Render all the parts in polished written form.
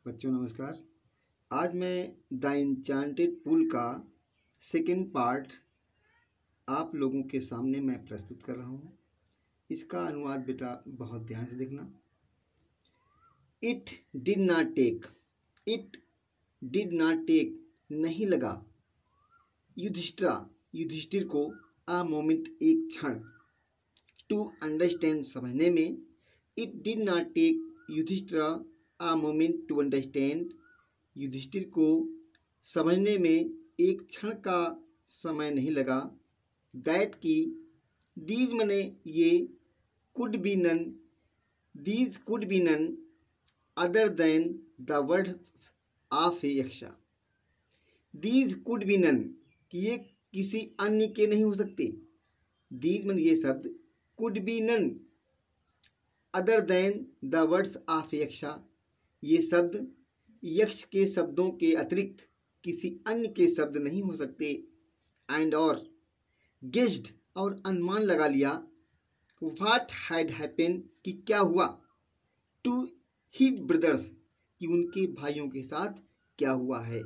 बच्चों नमस्कार। आज मैं द इंचांटेड पूल का सेकेंड पार्ट आप लोगों के सामने मैं प्रस्तुत कर रहा हूँ। इसका अनुवाद बेटा बहुत ध्यान से देखना। इट डिड नॉट टेक नहीं लगा युधिष्ठिर को अ मोमेंट एक क्षण टू अंडरस्टैंड समझने में। It did not take Yudhishthir a moment to understand Yudhishthir को समझने में एक क्षण का समय नहीं लगा। दैट की दीज मने ये could be none other than the words of a Yaksha. These could be none कि ये किसी अन्य के नहीं हो सकते। दीज मन ये शब्द, could be none other than the words of Yaksha, ये शब्द यक्ष के शब्दों के अतिरिक्त किसी अन्य के शब्द नहीं हो सकते। एंड और गेस्ड और अनुमान लगा लिया। व्हाट हैड हैपेंड कि क्या हुआ। टू हिज ब्रदर्स कि उनके भाइयों के साथ क्या हुआ है।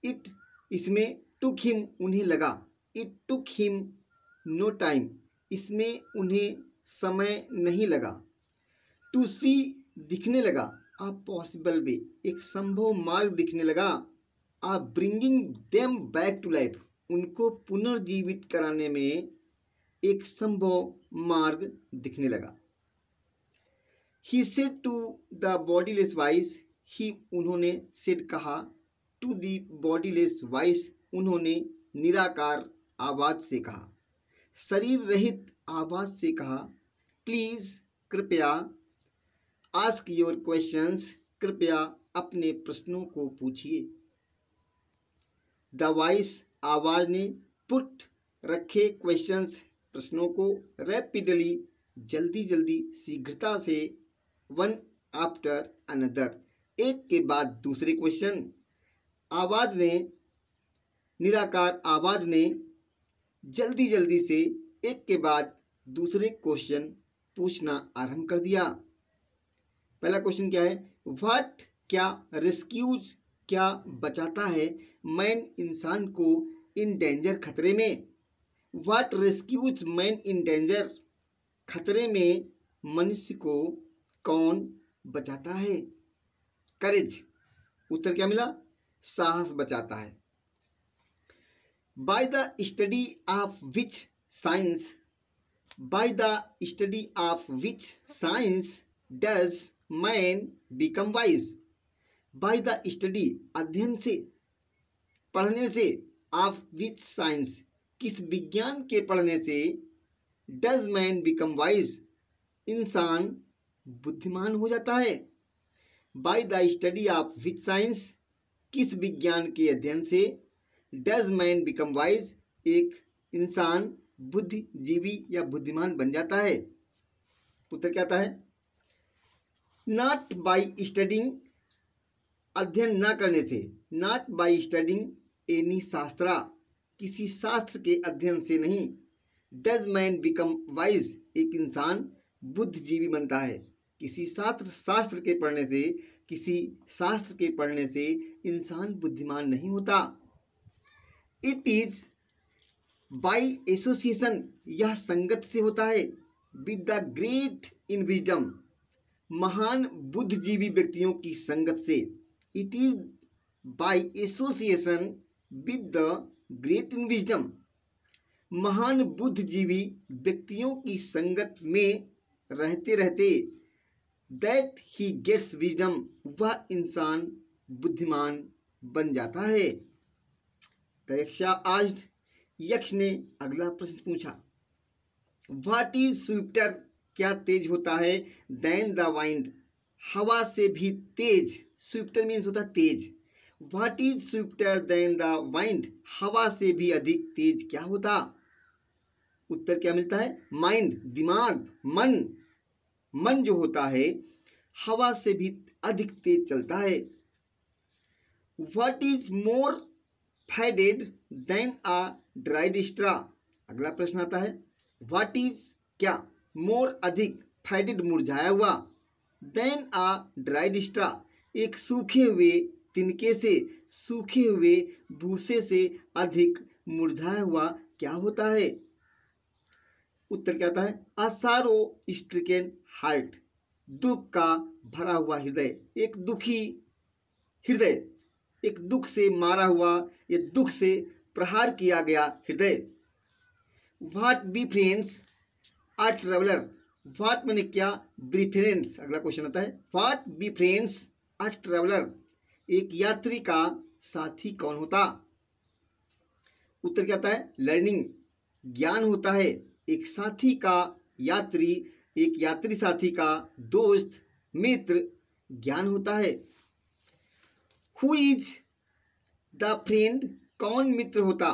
इट इसमें टुक हिम उन्हें लगा। It took him no time इसमें उन्हें समय नहीं लगा। टू सी दिखने लगा। अ पॉसिबल वे एक संभव मार्ग दिखने लगा। A bringing them back to life उनको पुनर्जीवित कराने में एक संभव मार्ग दिखने लगा। He said to the bodiless voice he उन्होंने सेड कहा। टू द बॉडीलेस वॉइस उन्होंने निराकार आवाज से कहा, शरीर रहित आवाज से कहा। प्लीज कृपया, आस्क योर क्वेश्चंस कृपया अपने प्रश्नों को पूछिए। द वॉइस आवाज ने, पुट रखे, क्वेश्चंस प्रश्नों को, रैपिडली जल्दी जल्दी, शीघ्रता से, वन आफ्टर अनदर एक के बाद दूसरे क्वेश्चन। आवाज ने, निराकार आवाज ने जल्दी जल्दी से एक के बाद दूसरे क्वेश्चन पूछना आरंभ कर दिया। पहला क्वेश्चन क्या है। व्हाट क्या रेस्क्यूज क्या बचाता है मैन इंसान को इन डेंजर खतरे में। What rescues man in danger खतरे में मनुष्य को कौन बचाता है। करेज उत्तर क्या मिला, साहस बचाता है। By the study of which science does man become wise. By the study अध्ययन से, पढ़ने से, ऑफ विच साइंस किस विज्ञान के पढ़ने से, डज मैन बिकम वाइज इंसान बुद्धिमान हो जाता है। By the study of which science किस विज्ञान के अध्ययन से, डज मैन बिकम वाइज एक इंसान बुद्धिजीवी या बुद्धिमान बन जाता है। उत्तर क्या आता है। नॉट बाय स्टडिंग अध्ययन न करने से, नॉट बाय स्टडिंग एनी शास्त्रा किसी शास्त्र के अध्ययन से नहीं। डज मैन बिकम वाइज एक इंसान बुद्धिजीवी बनता है। किसी शास्त्र के पढ़ने से, किसी शास्त्र के पढ़ने से इंसान बुद्धिमान नहीं होता। इट इज बाय एसोसिएशन यह संगत से होता है। With the great in wisdom महान बुद्धिजीवी व्यक्तियों की संगत से। It is by association with the great in wisdom महान बुद्धिजीवी व्यक्तियों की संगत में रहते रहते दैट ही गेट्स विजडम वह इंसान बुद्धिमान बन जाता है। तो आज यक्ष ने अगला प्रश्न पूछा। व्हाट इज स्विफ्टर क्या तेज होता है, देन द वाइंड हवा से भी तेज। स्विफ्टर मीन्स होता है तेज। What is swifter than the wind हवा से भी अधिक तेज क्या होता। उत्तर क्या मिलता है। माइंड दिमाग, मन जो होता है हवा से भी अधिक तेज चलता है। What is more faded than a dried straw अगला प्रश्न आता है। व्हाट इज क्या, मोर अधिक, फैडेड मुरझाया हुआ, देन अ ड्राइड स्ट्रा, एक सूखे हुए तिनके से, सूखे हुए भूसे से अधिक मुरझाया हुआ क्या होता है? उत्तर क्या आता है? अ सारो स्ट्रिकन हार्ट, दुख का भरा हुआ हृदय, एक दुखी हृदय, एक दुख से मारा हुआ, ये दुख से प्रहार किया गया हृदय। व्हाट बिफ्रेंड्स अ ट्रेवलर, व्हाट माने क्या, बिफ्रेंड्स, अगला क्वेश्चन आता है व्हाट बिफ्रेंड्स अ ट्रेवलर, एक यात्री का साथी कौन होता? उत्तर क्या आता है? लर्निंग, ज्ञान होता है। एक साथी का यात्री, एक यात्री साथी का दोस्त, मित्र, ज्ञान होता है। हु इज द फ्रेंड, कौन मित्र होता?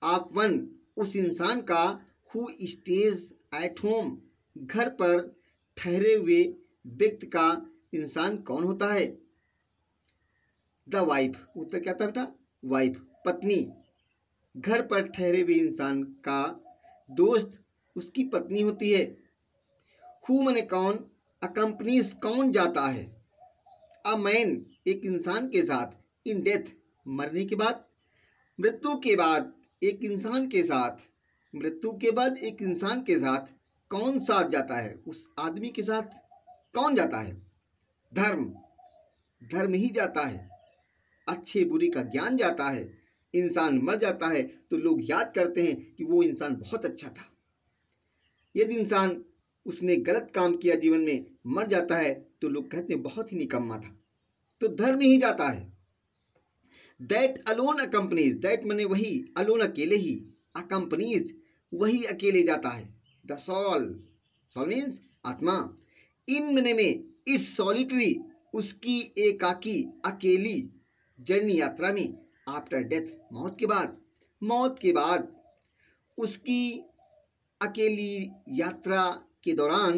आप वन, उस इंसान का, हु स्टेज एट होम, घर पर ठहरे हुए व्यक्ति का इंसान कौन होता है? द वाइफ, उत्तर क्या था बेटा? वाइफ, पत्नी। घर पर ठहरे हुए इंसान का दोस्त उसकी पत्नी होती है। हु माने कौन, अकम्पनीज, कौन जाता है। अ मैन, एक इंसान के साथ, इन डेथ, मरने के बाद, मृत्यु के बाद एक इंसान के साथ, मृत्यु के बाद एक इंसान के साथ कौन साथ जाता है? उस आदमी के साथ कौन जाता है? धर्म, धर्म ही जाता है। अच्छे बुरी का ज्ञान जाता है। इंसान मर जाता है तो लोग याद करते हैं कि वो इंसान बहुत अच्छा था। यदि इंसान उसने गलत काम किया जीवन में, मर जाता है तो लोग कहते हैं बहुत ही निकम्मा था। तो धर्म ही जाता है। दैट अलोन अकम्पनीज, दैट माने वही, अलोन अकेले ही, अकम्पनीज वही अकेले जाता है। द सोल, सोल मीन्स आत्मा। इन माने में, इट्स सॉलिटरी, उसकी एकाकी, अकेली जर्नी, यात्रा में, आफ्टर डेथ, मौत के बाद, मौत के बाद उसकी अकेली यात्रा के दौरान,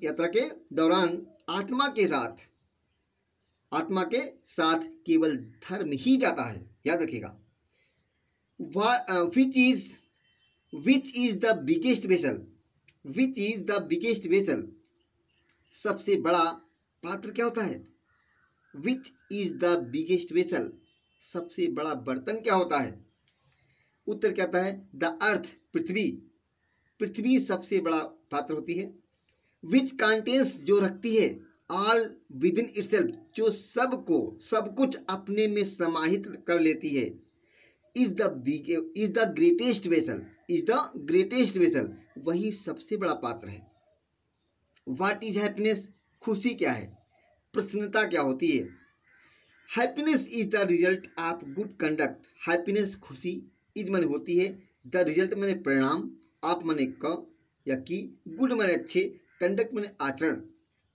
यात्रा के दौरान आत्मा के साथ, आत्मा के साथ केवल धर्म ही जाता है, याद रखिएगा। Which is the biggest vessel, which is the biggest vessel, सबसे बड़ा पात्र क्या होता है? Which is the biggest vessel, सबसे बड़ा बर्तन क्या होता है? उत्तर क्या आता है? द अर्थ, पृथ्वी, पृथ्वी सबसे बड़ा पात्र होती है। विच कंटेन्स, जो रखती है, ऑल विद इन इटसेल्फ, जो सबको, सब कुछ अपने में समाहित कर लेती है। Is the greatest vessel, is the greatest vessel, वही सबसे बड़ा पात्र है। व्हाट इज हैप्पीनेस, खुशी क्या है? प्रसन्नता क्या होती है? Happiness is the result of good conduct, happiness, खुशी, इज माने होती है, द रिजल्ट माने परिणाम, ऑफ माने क या की, गुड माने अच्छे, कंडक्ट माने आचरण,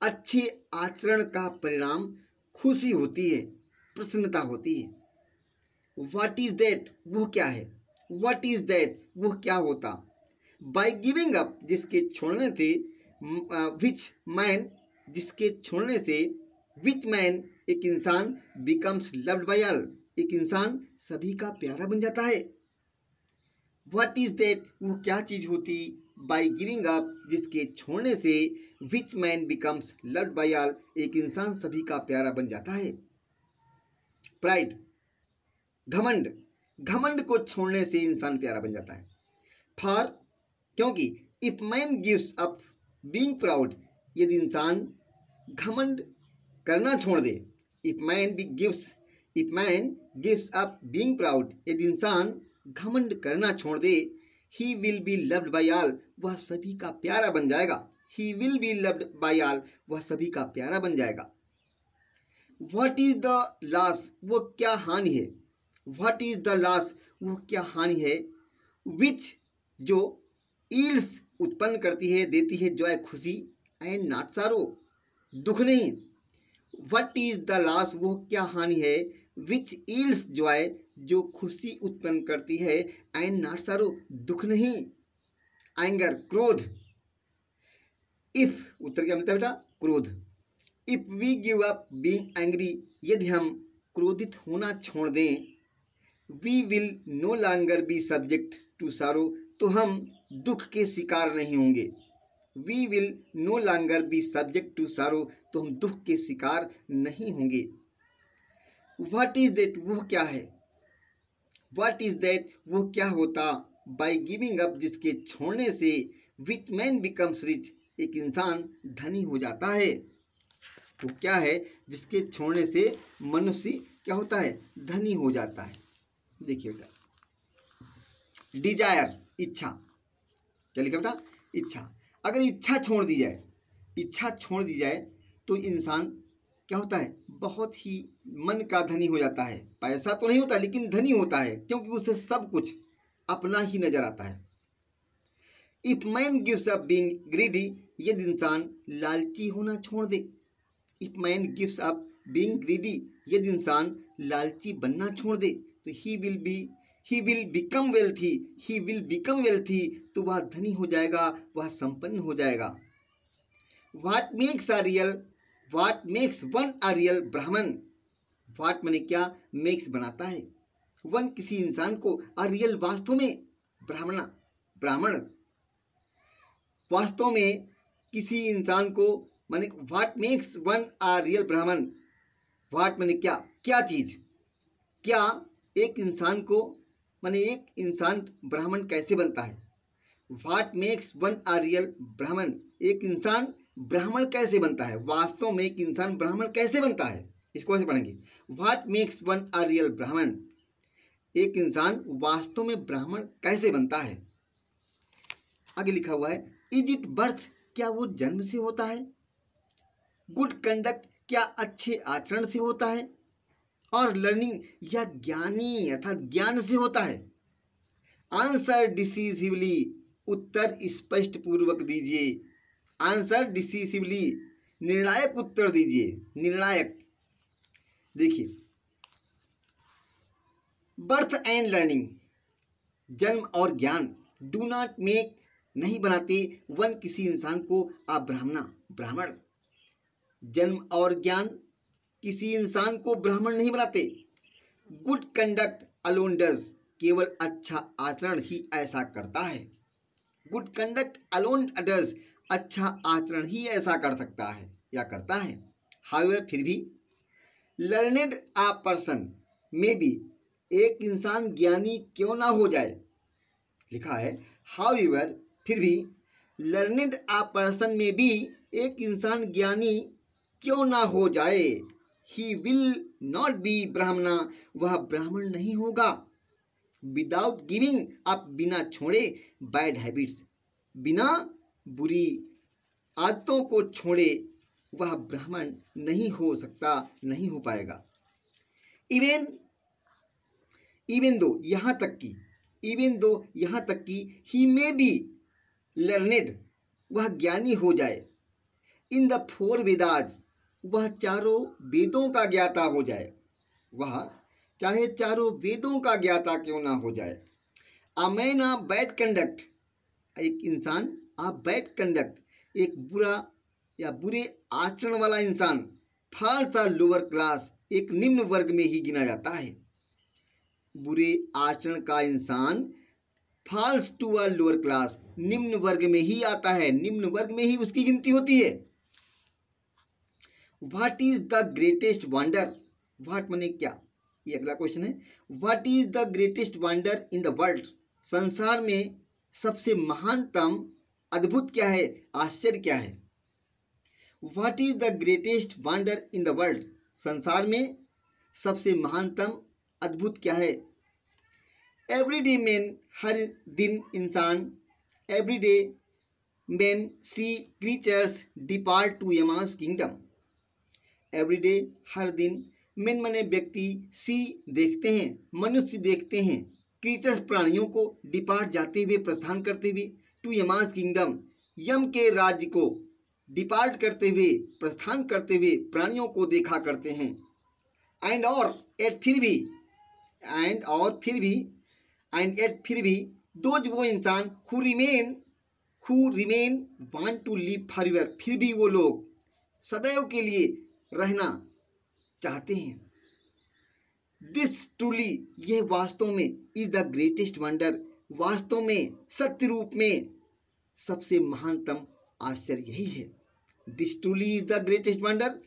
अच्छे आचरण का परिणाम खुशी होती है, प्रसन्नता होती है। व्हाट इज दैट, वो क्या है? व्हाट इज दैट, वो क्या होता? बाय गिविंग अप, जिसके छोड़ने से, विच मैन, जिसके छोड़ने से, विच मैन, एक इंसान, बिकम्स लव्ड बाय ऑल, एक इंसान सभी का प्यारा बन जाता है। व्हाट इज दैट, वो क्या चीज होती? बाय गिविंग अप, जिसके छोड़ने से, which man becomes loved by all, एक इंसान सभी का प्यारा बन जाता है। प्राइड, घमंड, घमंड को छोड़ने से इंसान प्यारा बन जाता है। फॉर, क्योंकि, if man gives up being proud, यदि इंसान घमंड करना छोड़ दे, if man gives up being proud, यदि इंसान घमंड करना छोड़ दे, he will be loved by all, वह सभी का प्यारा बन जाएगा। He will be loved by all, वह सभी का प्यारा बन जाएगा। व्हाट इज द लॉस, वो क्या हानि है? व्हाट इज द लॉस, वो क्या हानि है? विच, जो, ईल्स, उत्पन्न करती है, देती है, जॉय, खुशी, एंड नॉट सारो, दुख नहीं। व्हाट इज द लॉस, वो क्या हानि है? विच ईल्स जॉय, जो खुशी उत्पन्न करती है, एंड नॉट सारो, दुख नहीं। एंगर, क्रोध। इफ, उत्तर क्या मिलता है बेटा? क्रोध। If we give up being angry, यदि हम क्रोधित होना छोड़ दें, we will no longer be subject to sorrow, तो हम दुख के शिकार नहीं होंगे। We will no longer be subject to sorrow, तो हम दुख के शिकार नहीं होंगे। व्हाट इज दैट, वो क्या है। व्हाट इज दैट, वो क्या होता। बाई गिविंग अप, जिसके छोड़ने से, विच मैन बिकम्स रिच, एक इंसान धनी हो जाता है। वो क्या है जिसके छोड़ने से मनुष्य क्या होता है, धनी हो जाता है। देखिएगा, डिजायर, इच्छा, क्या लिखा बेटा, इच्छा। अगर इच्छा छोड़ दी जाए, इच्छा छोड़ दी जाए तो इंसान क्या होता है, बहुत ही मन का धनी हो जाता है। पैसा तो नहीं होता लेकिन धनी होता है, क्योंकि उसे सब कुछ अपना ही नजर आता है। If man gives up being greedy, यदि इंसान लालची होना छोड़ दे। If man gives up being greedy, यदि इंसान लालची बनना छोड़ दे, तो he will become wealthy, he will become wealthy, तो वह धनी हो जाएगा, वह संपन्न हो जाएगा। What makes one a real Brahmin. What माने क्या, मेक्स बनाता है, वन किसी इंसान को, अ रियल वास्तव में, ब्राह्मण वास्तव में किसी इंसान को, माने what makes one a real Brahmin. What माने क्या, क्या चीज, क्या एक इंसान को, माने एक इंसान ब्राह्मण कैसे बनता है। What makes one a real ब्राह्मण, एक इंसान ब्राह्मण कैसे बनता है, वास्तव में एक इंसान ब्राह्मण कैसे बनता है, इसको ऐसे पढ़ेंगे। What makes one a real ब्राह्मण, एक इंसान वास्तव में ब्राह्मण कैसे बनता है। आगे लिखा हुआ है, इज इट बर्थ, क्या वो जन्म से होता है। गुड कंडक्ट, क्या अच्छे आचरण से होता है। और लर्निंग, या ज्ञानी अर्थात ज्ञान से होता है। आंसर डिसिसिवली, उत्तर स्पष्ट पूर्वक दीजिए। आंसर डिसिसिवली, निर्णायक उत्तर दीजिए, निर्णायक। देखिए, बर्थ एंड लर्निंग, जन्म और ज्ञान, डू नॉट मेक, नहीं बनाते, वन किसी इंसान को, अ ब्राह्मण। जन्म और ज्ञान किसी इंसान को ब्राह्मण नहीं बनाते। गुड कंडक्ट अलोन डज, केवल अच्छा आचरण ही ऐसा करता है। गुड कंडक्ट अलोन डज, अच्छा आचरण ही ऐसा कर सकता है या करता है। हाउएवर, फिर भी, लर्नेड अ पर्सन में भी, एक इंसान ज्ञानी क्यों ना हो जाए। लिखा है, हाउएवर, फिर भी, लर्नेड अ पर्सन में भी, एक इंसान ज्ञानी क्यों ना हो जाए। ही विल नॉट बी ब्राह्मणा, वह ब्राह्मण नहीं होगा। विदाउट गिविंग अप, बिना छोड़े, बैड हैबिट्स, बिना बुरी आदतों को छोड़े, वह ब्राह्मण नहीं हो सकता, नहीं हो पाएगा। इवन दो, यहाँ तक कि ही में बी लर्नेड, वह ज्ञानी हो जाए। इन द फोर वेदाज, वह चारों वेदों का ज्ञाता हो जाए, वह चाहे चारों वेदों का ज्ञाता क्यों ना हो जाए। A man of bad conduct, एक इंसान, ऑफ बैड कंडक्ट, एक बुरा या बुरे आचरण वाला इंसान, फॉल्स अ लोअर क्लास, एक निम्न वर्ग में ही गिना जाता है। बुरे आचरण का इंसान falls to a lower class, निम्न वर्ग में ही आता है, निम्न वर्ग में ही उसकी गिनती होती है। What is the greatest wonder, what माने क्या, ये अगला क्वेश्चन है। What is the greatest wonder in the world, संसार में सबसे महानतम अद्भुत क्या है, आश्चर्य क्या है। What is the greatest wonder in the world, संसार में सबसे महानतम अद्भुत क्या है। एवरीडे मैन, हर दिन इंसान, everyday man see creatures depart to Yama's kingdom. Everyday, हर दिन, मेन मने व्यक्ति, सी देखते हैं, मनुष्य देखते हैं, क्रीचर्स प्राणियों को, डिपार्ट जाते हुए, प्रस्थान करते हुए, टू यमास किंगडम, यम के राज्य को, डिपार्ट करते हुए, प्रस्थान करते हुए प्राणियों को देखा करते हैं। एंड फिर भी दोज, वो इंसान, who remain want to live forever, फिर भी वो लोग सदैव के लिए रहना चाहते हैं। दिस ट्रूली, यह वास्तव में, इज द ग्रेटेस्ट वंडर, वास्तव में, सत्य रूप में सबसे महानतम आश्चर्य यही है। This truly is the greatest wonder,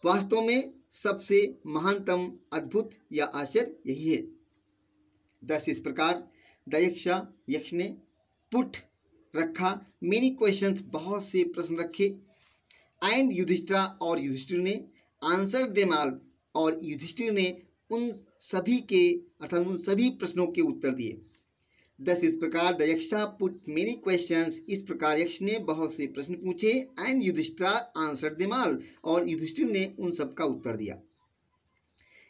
वास्तव में सबसे महानतम अद्भुत या आश्चर्य यही है। दस इस प्रकार यक्ष ने पुट रखा मेनी क्वेश्चंस, बहुत से प्रश्न रखे, एंड युधिष्ठिरा और युधिष्ठिर ने आंसर देम ऑल, और युधिष्ठिर ने उन सभी के अर्थात उन सभी प्रश्नों के उत्तर दिए। दस इस प्रकार यक्षा पुट मेनी क्वेश्चंस, इस प्रकार यक्ष ने बहुत से प्रश्न पूछे, and Yudhishthira answer them all, और युधिष्ठिर ने उन सब का उत्तर दिया।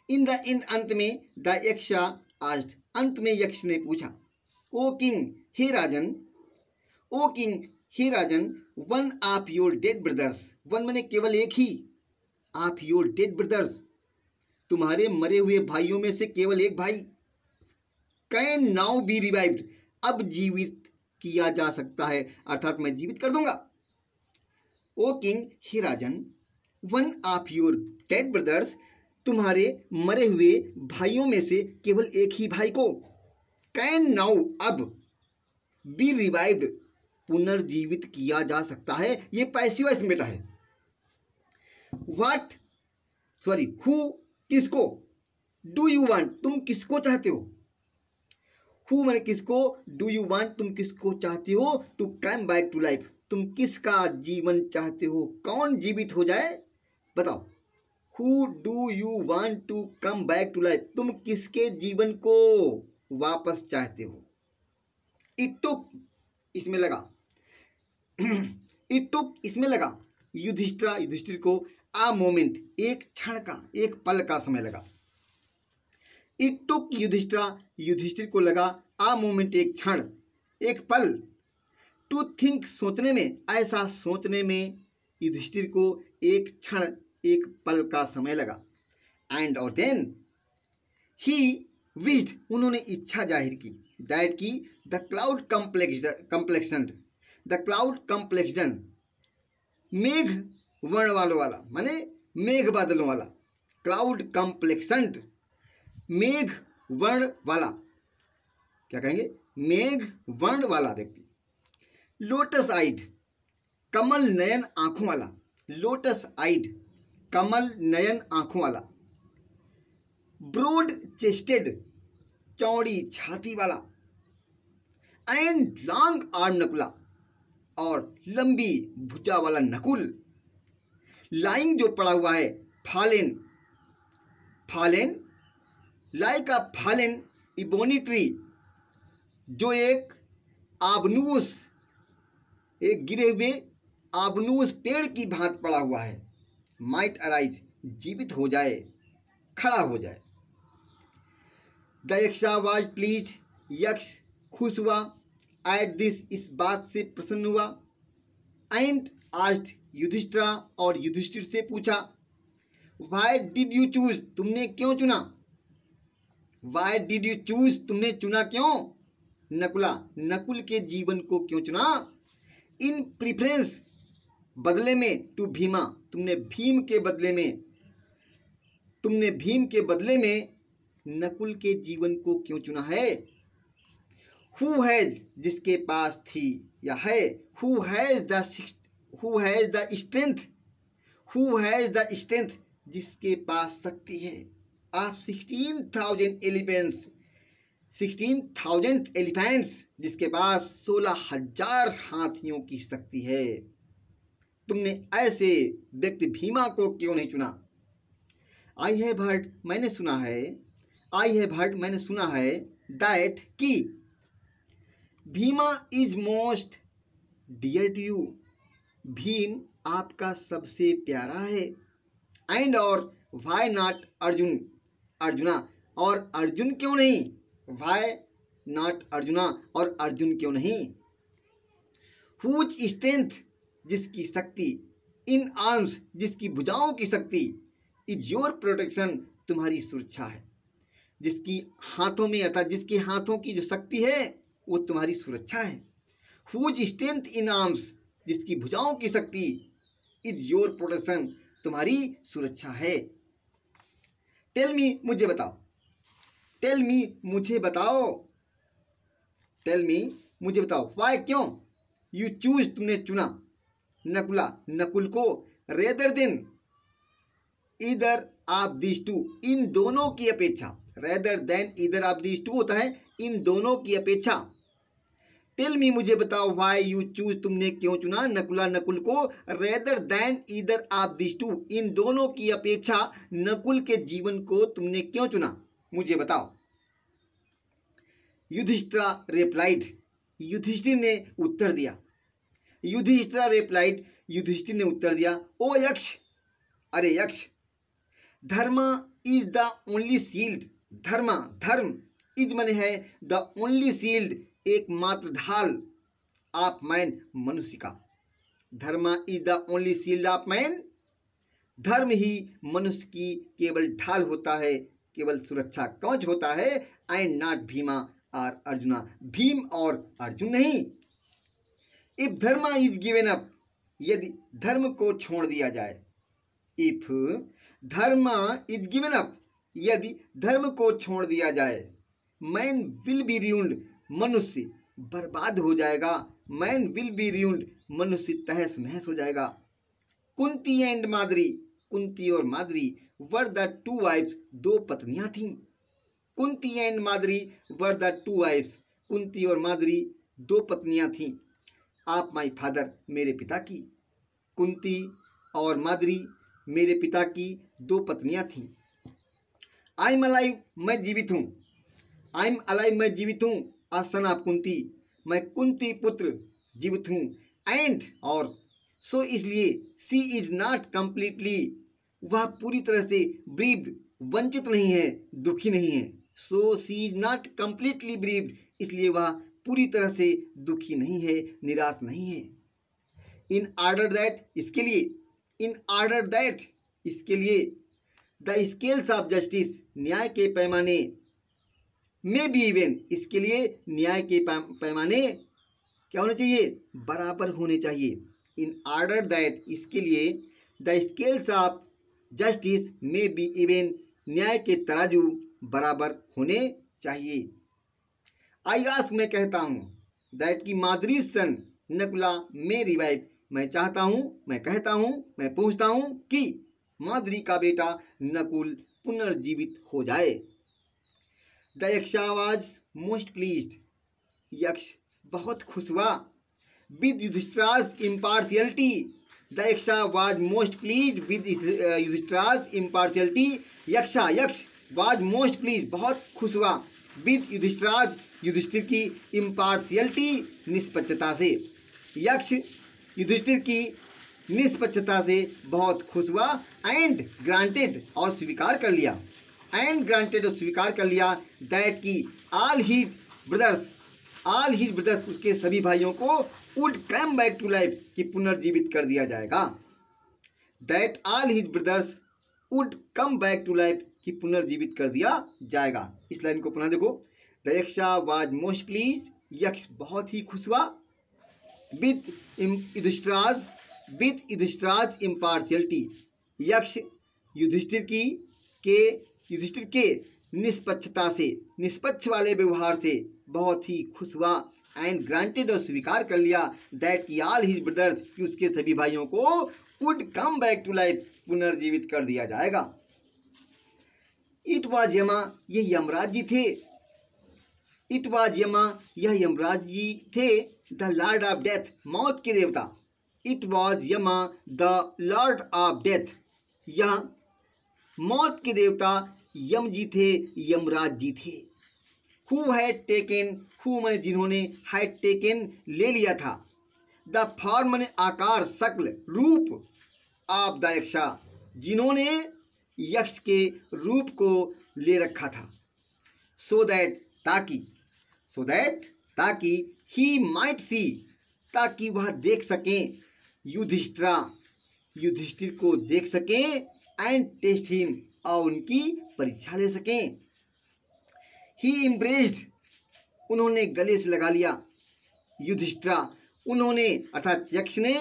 इन द एंड, अंत में द यक्षा आस्क्ड, अंत में यक्ष ने पूछा, ओ किंग हे राजन, ओ किंग हे राजन, one of your dead brothers, one माने केवल एक ही, ऑफ योर डेड ब्रदर्स, तुम्हारे मरे हुए भाइयों में से केवल एक भाई, कैन नाउ बी रिवाइव्ड, अब जीवित किया जा सकता है, अर्थात मैं जीवित कर दूंगा। ओ किंग हे राजन, one of your dead brothers, तुम्हारे मरे हुए भाइयों में से केवल एक ही भाई को, कैन नाउ अब, बी रिवाइव्ड, पुनर्जीवित किया जा सकता है। ये पैसिव वॉइस में बेटा है। व्हाट सॉरी हु, किसको, डू यू वांट, तुम किसको चाहते हो, हु मैंने किसको, डू यू वांट, तुम किसको चाहते हो, to come back to life, तुम किसका जीवन चाहते हो, कौन जीवित हो जाए बताओ। Who do you want to come back to life, तुम किसके जीवन को वापस चाहते हो। इट टुक, इसमें लगा इट टुक, इसमें लगा युधिष्ठिर को आ मोमेंट, एक क्षण का, एक पल का समय लगा। इट टुक युधिष्ठिर को लगा आ मोमेंट, एक क्षण, एक पल, टू थिंक, सोचने में, ऐसा सोचने में युधिष्ठिर को एक क्षण, एक पल का समय लगा। एंड और देन ही विश्ड, उन्होंने इच्छा जाहिर की, दैट की the cloud complexion, the cloud complexion, मेघ वर्ण वालों वाला माने मेघ बादलों वाला, क्लाउड कम्प्लेक्शन, मेघ वर्ण वाला, क्या कहेंगे, मेघ वर्ण वाला व्यक्ति। लोटस आइड, कमल नयन आंखों वाला, लोटस आइड, कमल नयन आंखों वाला। ब्रॉड चेस्टेड, चौड़ी छाती वाला। एंड लॉन्ग आर्म, नकुला, और लंबी भुजा वाला नकुल। लाइंग, जो पड़ा हुआ है, फालेन, फालेन लाइक अ फालेन इबोनी ट्री, जो एक आबनूस, एक गिरे हुए आबनूस पेड़ की भांति पड़ा हुआ है। माइट अराइज, जीवित हो जाए, खड़ा हो जाए। द यक्षा वाज प्लीज, यक्ष खुश हुआ, एट दिस, इस बात से प्रसन्न हुआ। एंड आस्क्ड युधिष्ठिरा, और युधिष्ठिर से पूछा, वाई डिड यू चूज, तुमने क्यों चुना, वाई डिड यू चूज, तुमने चुना क्यों, नकुला, नकुल के जीवन को क्यों चुना, इन प्रिफरेंस, बदले में, टू भीमा, तुमने भीम के बदले में, तुमने भीम के बदले में नकुल के जीवन को क्यों चुना है। हु हैज, जिसके पास थी या है, who has the strength, who has the strength, जिसके पास शक्ति है, ऑफ 16,000 एलिफेंट्स, जिसके पास 16,000 हाथियों की शक्ति है। तुमने ऐसे व्यक्ति भीमा को क्यों नहीं चुना। आई हैव हर्ड, मैंने सुना है, आई हैव हर्ड, मैंने सुना है, दैट की Bhima is most dear to you, Bhim आपका सबसे प्यारा है। एंड और वाई नॉट अर्जुन, अर्जुना, और अर्जुन क्यों नहीं, वाई नॉट अर्जुना, और अर्जुन क्यों नहीं। हुज स्ट्रेंथ, जिसकी शक्ति, इन आर्म्स, जिसकी भुजाओं की शक्ति, इज योर प्रोटेक्शन, तुम्हारी सुरक्षा है। जिसकी हाथों में, अर्थात जिसके हाथों की जो शक्ति है वो तुम्हारी सुरक्षा है। हुज स्ट्रेंथ इन आर्म्स, जिसकी भुजाओं की शक्ति, इज योर प्रोटेक्शन, तुम्हारी सुरक्षा है। टेल मी, मुझे बताओ, टेल मी, मुझे बताओ, टेल मी, मुझे बताओ, वाई, क्यों, यू चूज, तुमने चुना, नकुला नकुल को, rather than either of these two, इन दोनों की अपेक्षा, rather than either of these two होता है इन दोनों की अपेक्षा। टेल मी, मुझे बताओ, व्हाई यू चूज, तुमने क्यों चुना नकुला नकुल को, rather than either of these two, इन दोनों की अपेक्षा नकुल के जीवन को तुमने क्यों चुना, मुझे बताओ। युधिष्ठिरा रिप्लाइड, युधिष्ठिर ने उत्तर दिया। युधिष्ठिरा रिप्लाइड, युधिष्ठिर ने उत्तर दिया, ओ यक्ष, अरे यक्ष, धर्म इज द ओनली शील्ड, धर्म इज मन है द ओनली शील्ड, एकमात्र ढाल, ऑफ मैन, मनुष्य का। धर्म is the only shield of man, धर्म ही मनुष्य की केवल ढाल होता है, केवल सुरक्षा कवच होता है। एंड नॉट भीमा और अर्जुना, भीम और अर्जुन नहीं। इफ धर्म इज गिवन अप, यदि धर्म को छोड़ दिया जाए, इफ धर्म इज गिवन अप, यदि धर्म को छोड़ दिया जाए, मैन विल बी रूइंड, मनुष्य बर्बाद हो जाएगा, मैन विल बी रूइंड, मनुष्य तहस नहस हो जाएगा। कुंती एंड माद्री, कुंती और Madri were the two wives, दो पत्नियां थीं। Kunti and Madri were the two wives, Kunti और माद्री दो पत्नियां थीं। आप माई फादर, मेरे पिता की। कुंती और माद्री मेरे पिता की दो पत्नियां थीं। आई एम अलाइव, मैं जीवित हूँ। आई एम अलाइव, मैं जीवित हूँ। आ सन ऑफ कुंती, मैं कुंती पुत्र जीवित हूँ। एंड और सो, इसलिए सी इज नॉट कंप्लीटली, वह पूरी तरह से ब्रीव्ड, वंचित नहीं है, दुखी नहीं है। सो सी इज नॉट कंप्लीटली ब्रीव्ड, इसलिए वह पूरी तरह से दुखी नहीं है, निराश नहीं है। इन ऑर्डर दैट, इसके लिए, इन ऑर्डर दैट, इसके लिए, द स्केल्स ऑफ जस्टिस, न्याय के पैमाने, में बी इवन, इसके लिए न्याय के पैमाने क्या होने चाहिए, बराबर होने चाहिए। इन ऑर्डर दैट, इसके लिए, द स्केल्स ऑफ जस्टिस में बी इवन, न्याय के तराजू बराबर होने चाहिए। आई आस्क, मैं कहता हूँ, दैट की माद्री सन नकुला में रिवाइव, मैं चाहता हूँ, मैं कहता हूँ, मैं पूछता हूँ कि माद्री का बेटा नकुल पुनर्जीवित हो जाए। The Yaksha was most pleased, Yaksha बहुत खुश हुआ। With Yudhishthira's impartiality, the Yaksha was most pleased with Yudhishthira's impartiality, Yaksha was most please, बहुत खुश हुआ। विद युधिष्ठिराज, युधिष्ठिर की इम्पार्शियलिटी, निष्पक्षता से। यक्ष युधिष्ठिर की निष्पक्षता से बहुत खुश हुआ। एंड ग्रांटेड, और स्वीकार कर लिया। एंड ग्रांटेड, और स्वीकार कर लिया। दैट की ऑल हिज ब्रदर्स, उसके सभी भाइयों को would come back to life, कि पुनर्जीवित कर दिया जाएगा। That all his brothers would come back to life, कि पुनर्जीवित कर दिया जाएगा। इस लाइन को पुनः देखो। The Yaksha was most please, यक्ष बहुत ही खुश हुआ। विद युधिष्ठिराज इम्पार्शियलिटी, यक्ष युधिष्ठिर के निष्पक्षता से, निष्पक्ष वाले व्यवहार से बहुत ही खुश हुआ। एंड ग्रांटेड, और स्वीकार कर लिया। दैट की ऑल हिज ब्रदर्स, कि उसके सभी भाइयों को would come back to life, पुनर्जीवित कर दिया जाएगा। इट वाज यमा, ये यमराज जी थे। इट वाज यमा, यह यमराज जी थे। द लॉर्ड ऑफ डेथ, मौत के देवता। इट वाज यमा द लॉर्ड ऑफ डेथ, यह मौत के देवता यम जी थे, यमराज जी थे। हु हैड टेकन, हु मैंने जिन्होंने, हैड टेकन ले लिया था। द फॉर्म मैंने आकार, शक्ल, रूप, ऑफ द यक्षा, जिन्होंने यक्ष के रूप को ले रखा था। सो दैट, ताकि ही माइट सी, ताकि वह देख सकें, युधिष्ठिर को देख सकें। एंड टेस्ट हिम, और उनकी परीक्षा ले सकें। ही इम्प्रेस्ड, उन्होंने गले से लगा लिया। युधिष्ठिरा, उन्होंने अर्थात यक्ष ने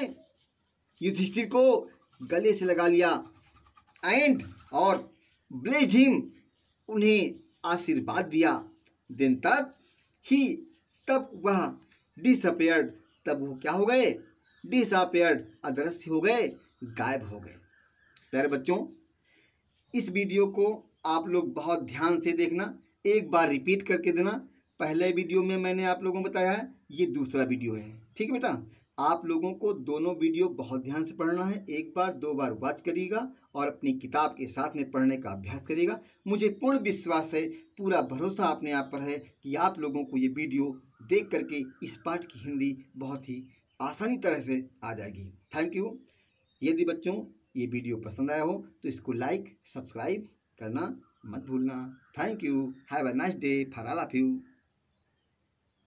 युधिष्ठिर को गले से लगा लिया। एंड, और ब्लेस्ड हिम, उन्हें आशीर्वाद दिया। देन तब, ही, तब वह डिसअपेयर्ड, तब वो क्या हो गए, डिसअपियर्ड, अदृश्य हो गए, गायब हो गए। प्यारे बच्चों, इस वीडियो को आप लोग बहुत ध्यान से देखना, एक बार रिपीट करके देना। पहले वीडियो में मैंने आप लोगों को बताया है, ये दूसरा वीडियो है। ठीक है बेटा, आप लोगों को दोनों वीडियो बहुत ध्यान से पढ़ना है। एक बार 2 बार वॉच करिएगा और अपनी किताब के साथ में पढ़ने का अभ्यास करिएगा। मुझे पूर्ण विश्वास है, पूरा भरोसा अपने आप पर है कि आप लोगों को ये वीडियो देख करके इस पाठ की हिंदी बहुत ही आसानी तरह से आ जाएगी। Thank you. यदि बच्चों ये वीडियो पसंद आया हो तो इसको लाइक, सब्सक्राइब करना मत भूलना। Thank you. Have a nice day for all of you.